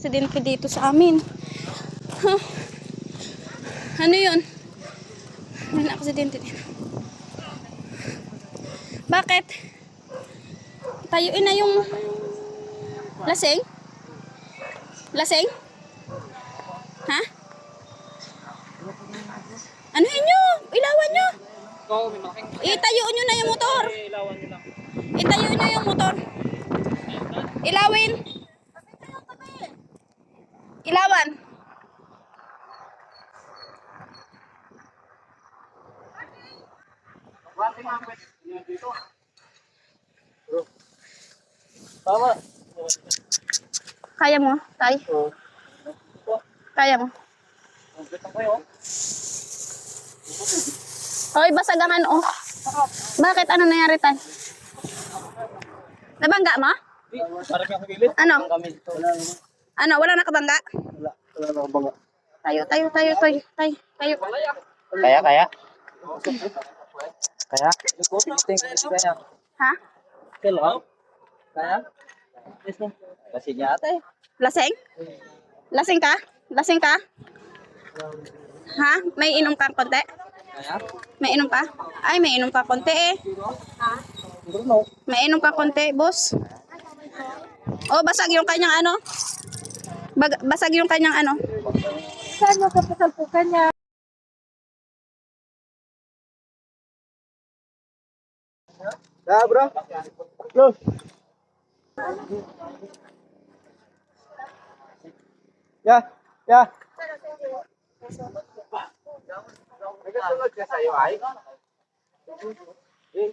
Aksidente dito sa amin. Huh? Ano yun? May aksidente dito. Bakit? Tayuin na yung lasing? Lasing? Ha? Anuhin nyo? Ilawan nyo? Itayo nyo na yung motor. Itayo nyo yung motor. Ilawin. Ilawan. Tama. Kaya mo, Tay? Kaya mo? Hoy, basagangan oh. Bakit? Ano nangyari, Tay? Nabangga mo? Ano? Ano? Wala nakabangga? Wala nakabangga. Tayo. Tayo. Kaya? Kaya? Kaya? Ha? Kaya? Kaya? Kasi niya ate. Lasing? Lasing ka? Lasing ka? Ha? May inom kang konti? Kaya? May inom ka? Ay, may inom ka konti eh. Bruno. May inom ka konti, boss. Oh, basag yung kanyang ano? Basag yung kanyang ano? Saan mo kapasalpukan niya? Ya, bro. Yo. Ya. Nagasunod ka sa'yo, ay? Eh.